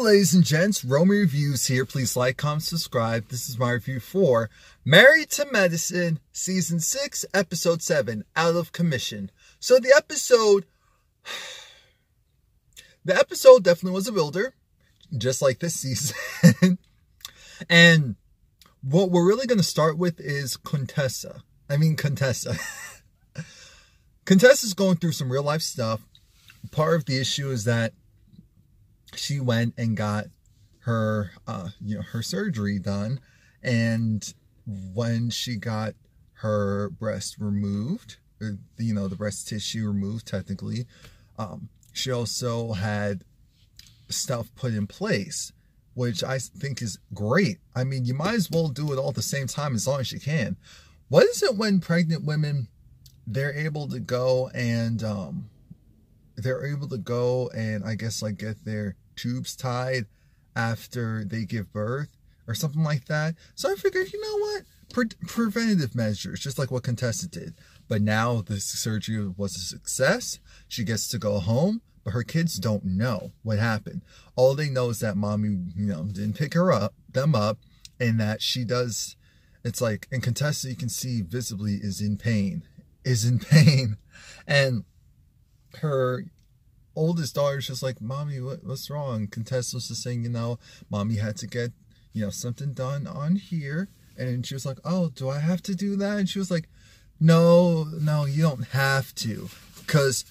ladies and gents, Romie Reviews here. Please like, comment, subscribe. This is my review for Married to Medicine, Season 6, Episode 7, Out of Commission. So the episode definitely was a builder, just like this season. And what we're really going to start with is Contessa. Contessa's going through some real life stuff. Part of the issue is that she went and got her, her surgery done, and when she got her breast removed, or, the breast tissue removed, technically, she also had stuff put in place, which I think is great. I mean, you might as well do it all at the same time as long as you can. What is it when pregnant women, they're able to go and I guess like get their tubes tied after they give birth or something like that? So I figured, you know what, preventative measures, just like what Contessa did. But now the surgery was a success. She gets to go home, but her kids don't know what happened. All they know is that mommy, didn't pick them up, and that she does. It's like, and Contessa, you can see visibly is in pain, and her oldest daughter's just like, Mommy, what's wrong? Contessa was just saying, Mommy had to get, something done on here. And she was like, oh, do I have to do that? And she was like, no, you don't have to. Because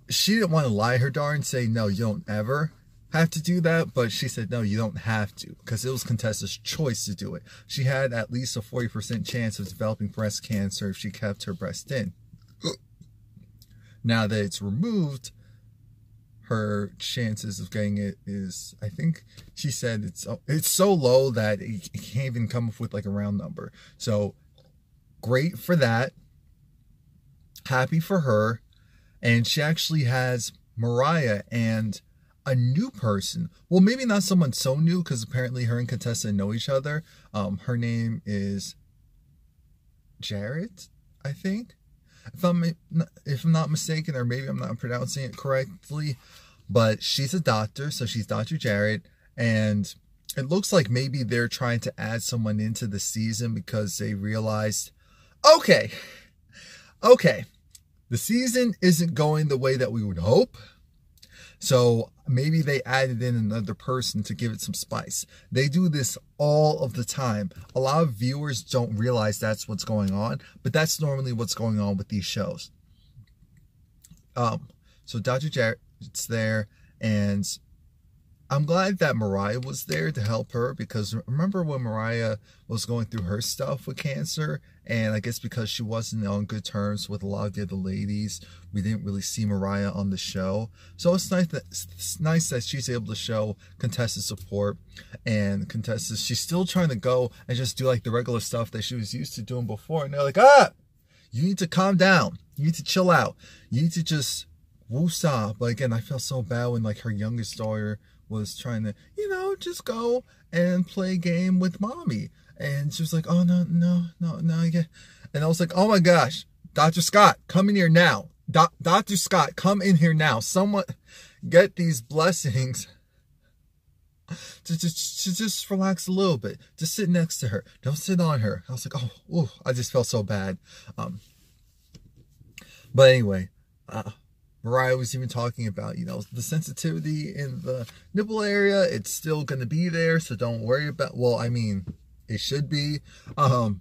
she didn't want to lie to her daughter and say, no, you don't ever have to do that. But she said, no, you don't have to. Because it was Contessa's choice to do it. She had at least a 40% chance of developing breast cancer if she kept her breast in. Now that it's removed, her chances of getting it is, I think she said it's so low that it can't even come up with like a round number. So great for that. Happy for her. And she actually has Mariah and a new person. Well, maybe not someone so new, because apparently her and Contessa know each other. Her name is Jarrett, I think. If I'm not mistaken, or maybe I'm not pronouncing it correctly, but she's a doctor, so she's Dr. Jarrett, and it looks like maybe they're trying to add someone into the season because they realized, okay, the season isn't going the way that we would hope, so maybe they added in another person to give it some spice. They do this all of the time. A lot of viewers don't realize that's what's going on, but that's normally what's going on with these shows. So Dr. Jarrett's there, and I'm glad that Mariah was there to help her, because remember when Mariah was going through her stuff with cancer, and I guess because she wasn't on good terms with a lot of the other ladies, we didn't really see Mariah on the show. So it's nice that she's able to show Contessa's support, and Contessa, she's still trying to go and just do like the regular stuff that she was used to doing before, and they're like, you need to calm down, you need to chill out, you need to just woosah. But again, I felt so bad when like her youngest daughter was trying to, just go and play a game with mommy. And she was like, oh, no, yeah. And I was like, oh my gosh, Dr. Scott, come in here now. Dr. Scott, come in here now. Someone get these blessings. Just relax a little bit. Just sit next to her. Don't sit on her. I was like, oh, I just felt so bad. But anyway, Mariah was even talking about, the sensitivity in the nipple area. It's still going to be there, so don't worry about, well, I mean, it should be. So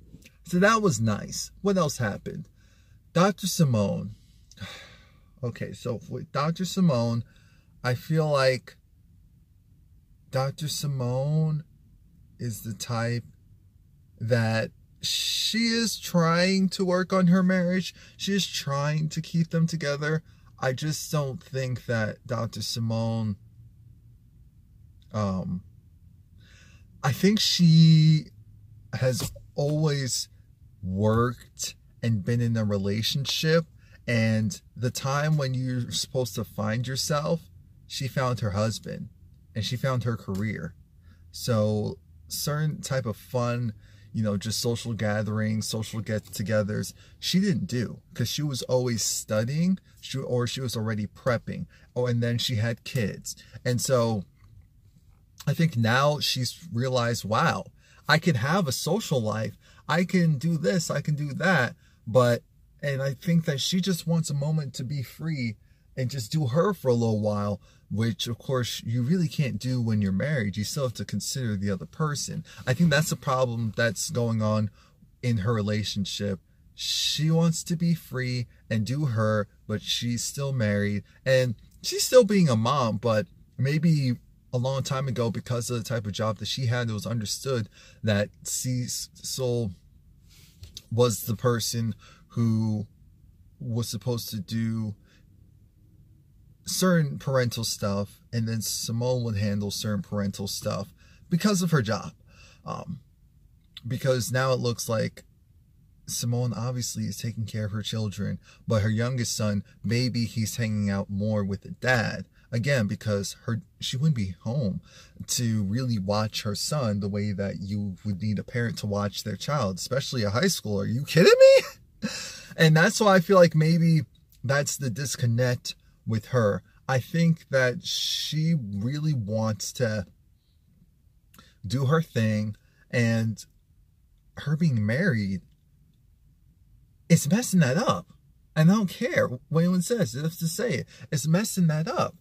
that was nice. What else happened? Dr. Simone. Okay, so with Dr. Simone, I feel like Dr. Simone is the type that she is trying to work on her marriage. She is trying to keep them together. I just don't think that Dr. Simone, I think she has always worked and been in a relationship, and the time when you're supposed to find yourself, she found her husband and she found her career. So certain type of fun, just social gatherings, social get-togethers, she didn't do, because she was always studying, or she was already prepping, and then she had kids. And so I think now she's realized, wow, I can have a social life. I can do this, I can do that. And I think that she just wants a moment to be free and just do her for a little while, which of course you really can't do when you're married. You still have to consider the other person. I think that's the problem that's going on in her relationship. She wants to be free and do her, but she's still married and she's still being a mom, but maybe a long time ago, because of the type of job that she had, it was understood that Cecil was the person who was supposed to do certain parental stuff, and then Simone would handle certain parental stuff because of her job. Because now it looks like Simone obviously is taking care of her children, but her youngest son, maybe he's hanging out more with the dad. Again, because she wouldn't be home to really watch her son the way that you would need a parent to watch their child, especially a high schooler. Are you kidding me? And that's why I feel like maybe that's the disconnect with her. I think that she really wants to do her thing, and her being married is messing that up. And I don't care what anyone says. They have to say it. It's messing that up.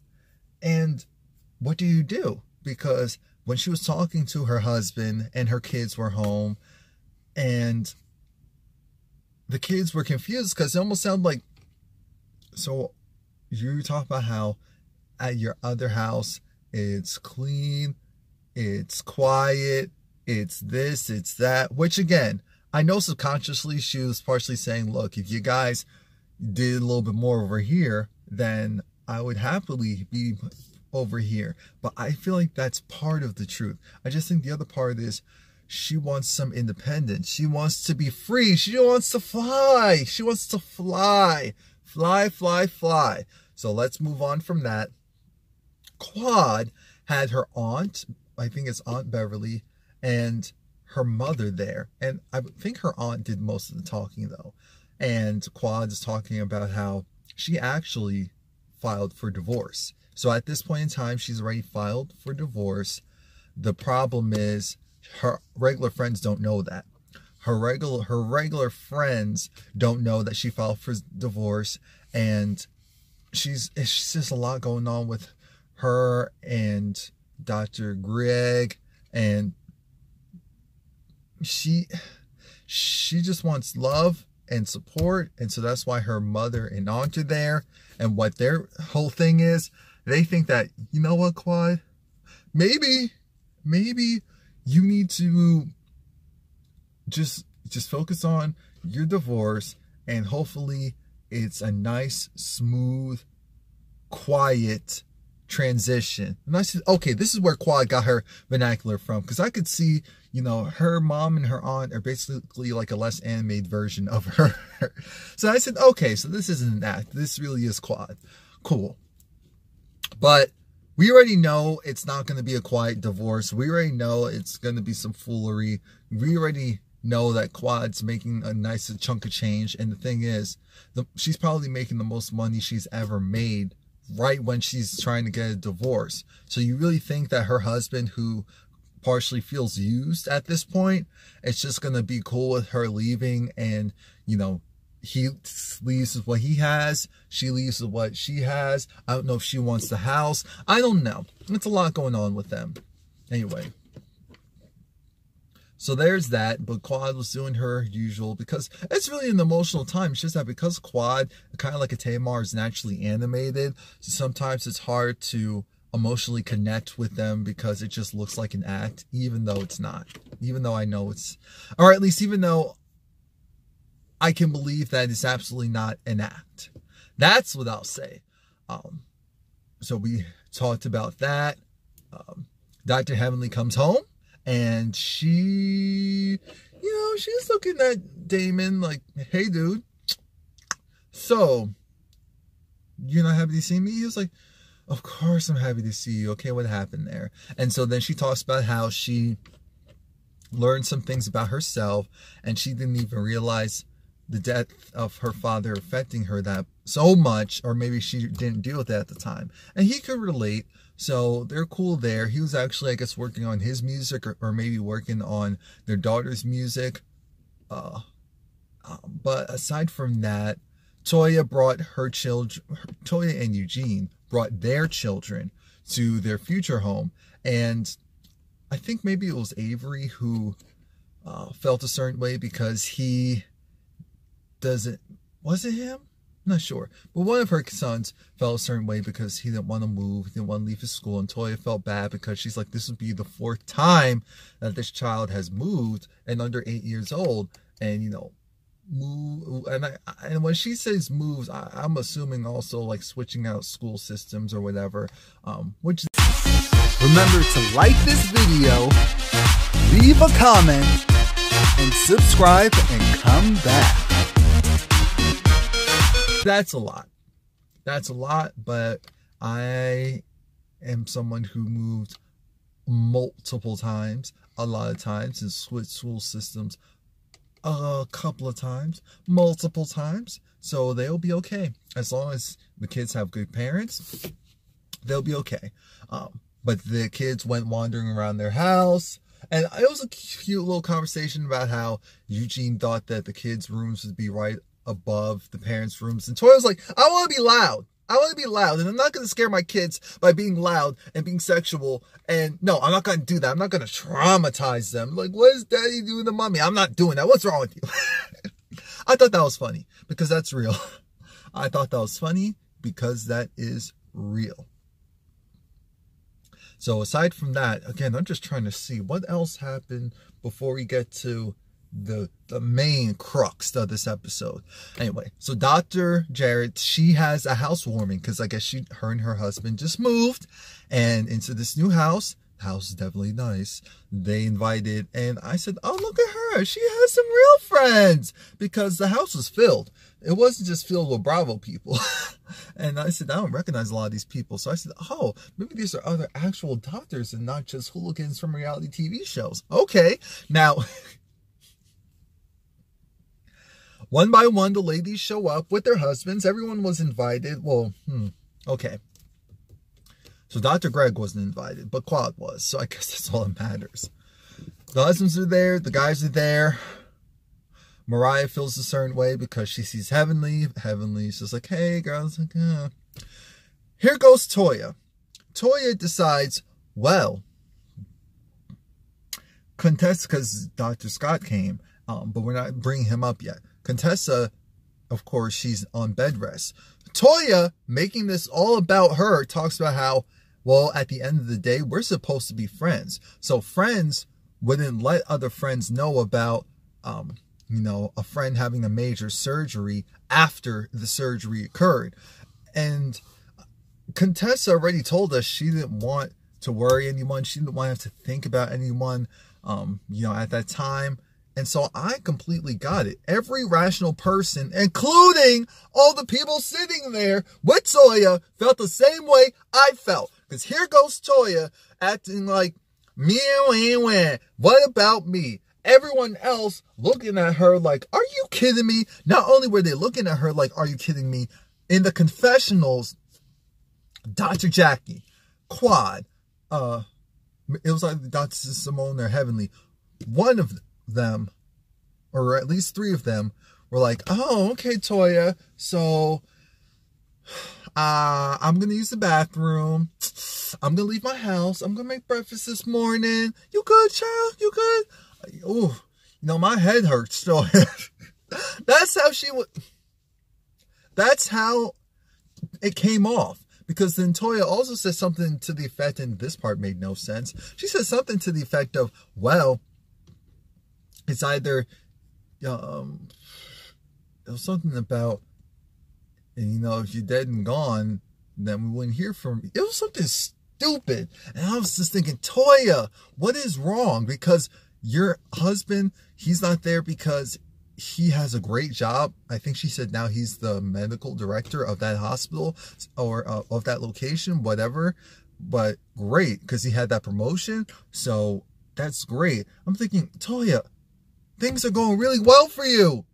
And what do you do? Because when she was talking to her husband and her kids were home, and the kids were confused because it almost sounded like, so you talk about how at your other house it's clean, it's quiet, it's this, it's that, which again, I know subconsciously she was partially saying, look, if you guys did a little bit more over here, then I would happily be over here. But I feel like that's part of the truth. I just think the other part is she wants some independence. She wants to be free. She wants to fly. She wants to fly. Fly, fly, fly. So let's move on from that. Quad had her aunt, I think it's Aunt Beverly, and her mother there. And I think her aunt did most of the talking though. And Quad is talking about how she actually filed for divorce. So at this point in time, she's already filed for divorce. The problem is her regular friends don't know that. Her regular friends don't know that she filed for divorce, and it's just a lot going on with her and Dr. Greg, and she just wants love and support, and so that's why her mother and aunt are there. And what their whole thing is, they think that, you know what, Quad, maybe you need to just focus on your divorce, and hopefully it's a nice, smooth, quiet transition. And I said, okay, this is where Quad got her vernacular from, because I could see, you know, her mom and her aunt are basically like a less animated version of her. So I said, okay, so this isn't an act. This really is Quad. Cool. But we already know it's not going to be a quiet divorce. We already know it's going to be some foolery. We already know that Quad's making a nice chunk of change. And the thing is, she's probably making the most money she's ever made right when she's trying to get a divorce. So you really think that her husband, who partially feels used at this point, it's just going to be cool with her leaving, and, you know, he leaves with what he has, she leaves with what she has. I don't know if she wants the house. I don't know. It's a lot going on with them. Anyway. So there's that, but Quad was doing her usual, because it's really an emotional time. It's just that because Quad, kind of like a Tamar, is naturally animated, so sometimes it's hard to emotionally connect with them because it just looks like an act, even though it's not. Even though I know it's, or at least even though I can believe that it's absolutely not an act. That's what I'll say. So we talked about that. Dr. Heavenly comes home, and she, you know, she's looking at Damon like, hey, dude, so you're not happy to see me? He was like, of course I'm happy to see you. Okay, what happened there? And so then she talks about how she learned some things about herself, and she didn't even realize the death of her father affecting her that so much, or maybe she didn't deal with that at the time. And he could relate. So they're cool there. He was actually, I guess, working on his music, or maybe working on their daughter's music. But aside from that, Toya brought her children, Toya and Eugene brought their children to their future home. And I think maybe it was Avery who felt a certain way because he doesn't, was it him? I'm not sure. But one of her sons felt a certain way because he didn't want to move, didn't want to leave his school. And Toya felt bad because she's like, this would be the 4th time that this child has moved and under 8 years old. And, you know, move. And when she says moves, I'm assuming also like switching out school systems or whatever. Which is... Remember to like this video, leave a comment, and subscribe and come back. That's a lot. That's a lot, but I am someone who moved multiple times, a lot of times, and switched school systems a couple of times, multiple times. So they'll be okay. As long as the kids have good parents, they'll be okay. But the kids went wandering around their house. And it was a cute little conversation about how Eugene thought that the kids' rooms would be right above the parents' rooms. And Toya was like, I want to be loud. I want to be loud. And I'm not going to scare my kids by being loud and being sexual. And no, I'm not going to do that. I'm not going to traumatize them. Like, what is daddy doing to mommy? I'm not doing that. What's wrong with you? I thought that was funny because that's real. I thought that was funny because that is real. So aside from that, again, I'm just trying to see what else happened before we get to the main crux of this episode. Anyway, so Dr. Jarrett, she has a housewarming because I guess her and her husband just moved and into this new house. The house is definitely nice. They invited, and I said, oh, look at her. She has some real friends because the house was filled. It wasn't just filled with Bravo people. And I said, I don't recognize a lot of these people. So I said, oh, maybe these are other actual doctors and not just hooligans from reality TV shows. Okay. Now, one by one, the ladies show up with their husbands. Everyone was invited. Well, okay. So Dr. Greg wasn't invited, but Quad was. So I guess that's all that matters. The husbands are there. The guys are there. Mariah feels a certain way because she sees Heavenly. Heavenly's just like, hey, girls. Like, Here goes Toya. Toya decides, well, Contessa, because Dr. Scott came, but we're not bringing him up yet. Contessa, of course, she's on bed rest. Toya, making this all about her, talks about how, well, at the end of the day, we're supposed to be friends. So friends wouldn't let other friends know about, you know, a friend having a major surgery after the surgery occurred. And Contessa already told us she didn't want to worry anyone. She didn't want to have to think about anyone, you know, at that time. And so I completely got it. Every rational person, including all the people sitting there with Toya, felt the same way I felt. Because here goes Toya acting like, what about me? Everyone else looking at her like, are you kidding me? Not only were they looking at her like, are you kidding me? In the confessionals, Dr. Jackie, Quad, it was like Dr. Simone or Heavenly, one of them, or at least 3 of them, were like, oh, okay, Toya, so I'm going to use the bathroom. I'm going to leave my house. I'm going to make breakfast this morning. You good, child? You good? Oh, you know, my head hurts still. That's how she would. That's how it came off. Because then Toya also said something to the effect, and this part made no sense. She said something to the effect of, well, it's either, it was something about, and you know, if you're dead and gone, then we wouldn't hear from you. It was something stupid. And I was just thinking, Toya, what is wrong? Because your husband, he's not there because he has a great job. I think she said now he's the medical director of that hospital or of that location, whatever. But great, because he had that promotion. So that's great. I'm thinking, Toya, things are going really well for you.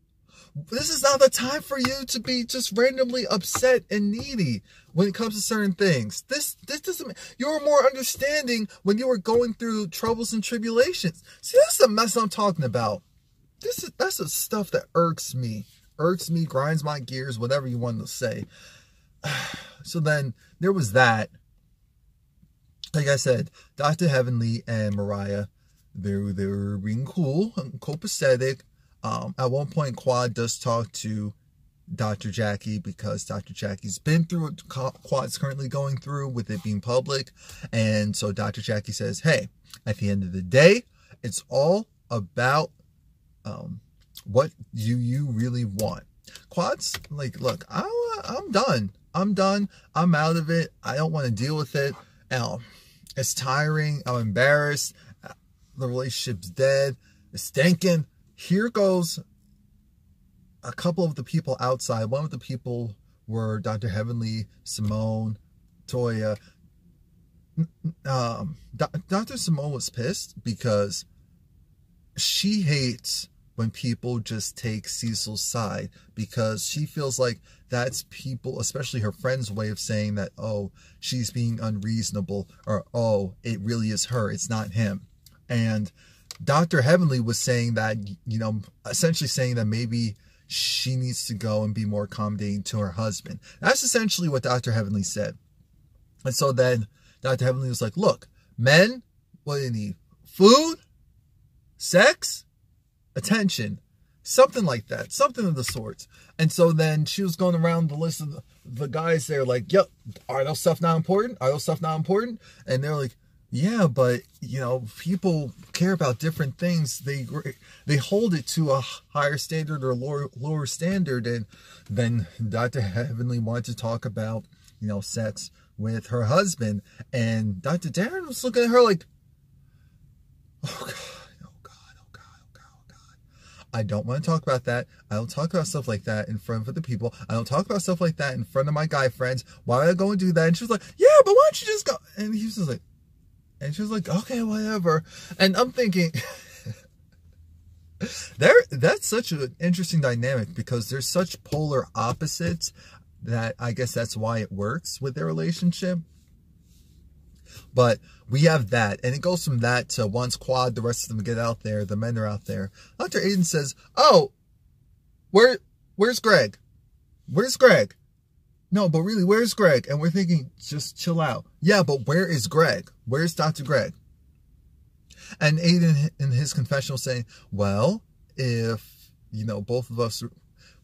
This is not the time for you to be just randomly upset and needy when it comes to certain things. This doesn't, you were more understanding when you were going through troubles and tribulations. See, that's the mess I'm talking about. That's the stuff that irks me, grinds my gears, whatever you want to say. So then there was that. Like I said, Dr. Heavenly and Mariah, they were being cool and copacetic. At one point, Quad does talk to Dr. Jackie because Dr. Jackie's been through what Quad's currently going through with it being public. And so Dr. Jackie says, hey, at the end of the day, it's all about what you really want. Quad's like, look, I'm done. I'm out of it. I don't want to deal with it. It's tiring. I'm embarrassed. The relationship's dead. It's stinking. Here goes a couple of the people outside. One of the people were Dr. Heavenly, Simone, Toya. Dr. Simone was pissed because she hates when people just take Cecil's side, because she feels like that's people, especially her friend's way of saying that, oh, she's being unreasonable, or, oh, it really is her, it's not him. And Dr. Heavenly was saying that, you know, essentially saying that maybe she needs to go and be more accommodating to her husband. That's essentially what Dr. Heavenly said. And so then Dr. Heavenly was like, look, men, what do they need? Food? Sex? Attention? Something like that. Something of the sorts. And so then she was going around the list of the guys there like, yep, are those stuff not important? Are those stuff not important? And they're like, yeah, but, you know, people care about different things. They hold it to a higher standard or lower standard. And then Dr. Heavenly wanted to talk about, you know, sex with her husband. And Dr. Darren was looking at her like, oh, God. I don't want to talk about that. I don't talk about stuff like that in front of the people. I don't talk about stuff like that in front of my guy friends. Why would I go and do that? And she was like, yeah, but why don't you just go? And he was just like, and she was like, okay, whatever. And I'm thinking, that's such an interesting dynamic, because there's such polar opposites that I guess that's why it works with their relationship. But we have that, and it goes from that to once Quad, the rest of them get out there, the men are out there. Dr. Aiden says, oh, where's Greg? Where's Greg? No, but really, where's Greg? And we're thinking, just chill out. Yeah, but where is Greg? Where's Dr. Greg? And Aiden in his confessional saying, well, if, you know, both of us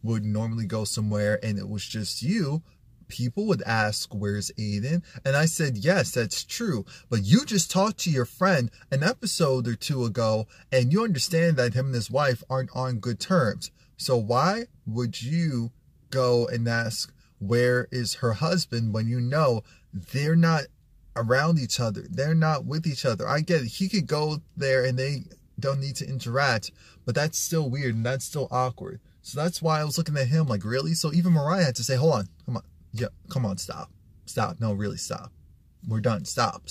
would normally go somewhere and it was just you, people would ask, where's Aiden? And I said, yes, that's true. But you just talked to your friend an episode or two ago, and you understand that him and his wife aren't on good terms. So why would you go and ask, where is her husband, when you know they're not around each other? They're not with each other. I get it. He could go there and they don't need to interact, but that's still weird and that's still awkward. So that's why I was looking at him like, really? So even Mariah had to say, hold on, come on. Yeah, come on, stop. No, really, stop. We're done. Stop.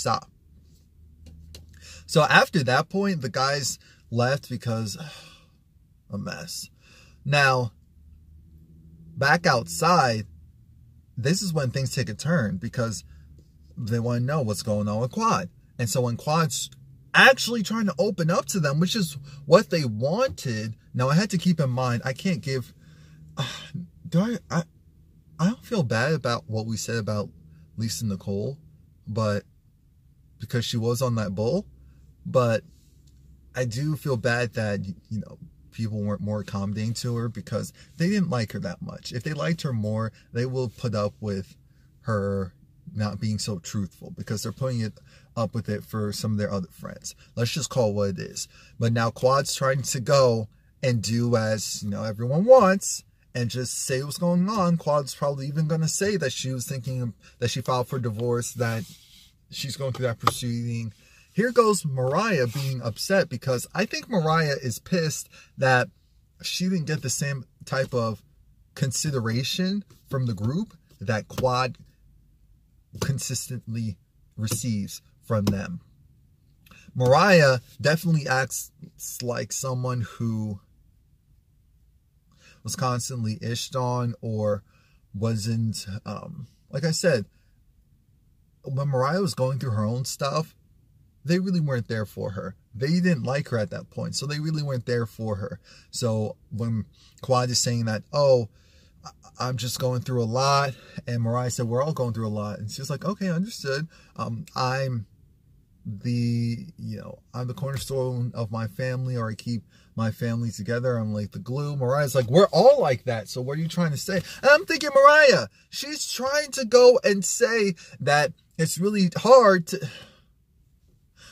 So after that point, the guys left because a mess. Now, back outside, this is when things take a turn, because they want to know what's going on with Quad. And so when Quad's actually trying to open up to them, which is what they wanted. Now, I had to keep in mind, I can't give... I don't feel bad about what we said about Lisa Nicole, but because she was on that bull, but I do feel bad that, you know, people weren't more accommodating to her because they didn't like her that much. If they liked her more, they will put up with her not being so truthful, because they're putting it up with it for some of their other friends. Let's just call it what it is. But now Quad's trying to go and do as, you know, everyone wants, and just say what's going on. Quad's probably even going to say that she was thinking that she filed for divorce, that she's going through that proceeding. Here goes Mariah being upset, because I think Mariah is pissed that she didn't get the same type of consideration from the group that Quad consistently receives from them. Mariah definitely acts like someone who was constantly ished on or wasn't, like I said, when Mariah was going through her own stuff, they really weren't there for her. They didn't like her at that point, so they really weren't there for her. So when Quad is saying that, oh, I'm just going through a lot, and Mariah said, we're all going through a lot, and she's like, okay, understood. I'm the cornerstone of my family, or I keep my family together. I'm like the glue. Mariah's like, we're all like that. So what are you trying to say? And I'm thinking, Mariah, she's trying to go and say that it's really hard to,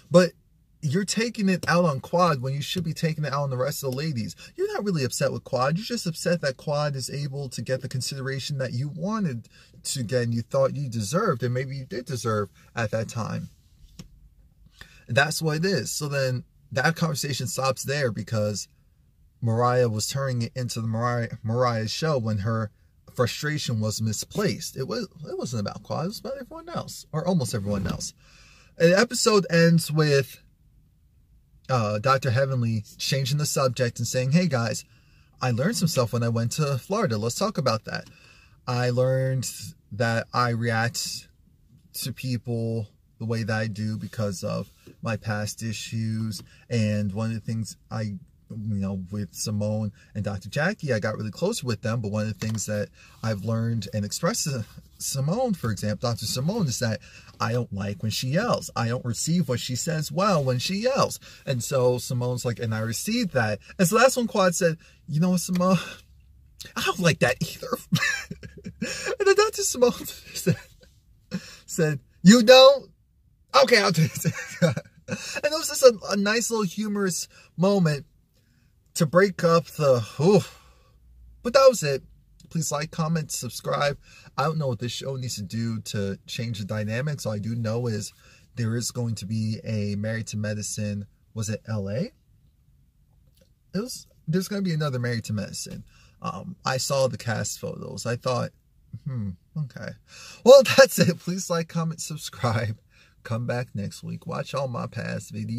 but you're taking it out on Quad when you should be taking it out on the rest of the ladies. You're not really upset with Quad. You're just upset that Quad is able to get the consideration that you wanted to get and you thought you deserved, and maybe you did deserve at that time. That's what it is. So then that conversation stops there because Mariah was turning it into the Mariah's show when her frustration was misplaced. It wasn't about Quad. It was about everyone else, or almost everyone else. And the episode ends with Dr. Heavenly changing the subject and saying, hey guys, I learned some stuff when I went to Florida. Let's talk about that. I learned that I react to people the way that I do because of my past issues. And one of the things with Simone and Dr. Jackie, I got really close with them. But one of the things that I've learned and expressed to Simone, for example, Dr. Simone, is that I don't like when she yells. I don't receive what she says well when she yells. And so Simone's like, and I received that. And so that's when Quad said, you know what, Simone, I don't like that either. And then Dr. Simone said, you don't? Okay, I'll do it. And it was just a nice little humorous moment to break up the, but that was it. Please like, comment, subscribe. I don't know what this show needs to do to change the dynamics. All I do know is there is going to be a Married to Medicine. Was it LA? There's going to be another Married to Medicine. I saw the cast photos. I thought, okay. Well, that's it. Please like, comment, subscribe. Come back next week. Watch all my past videos.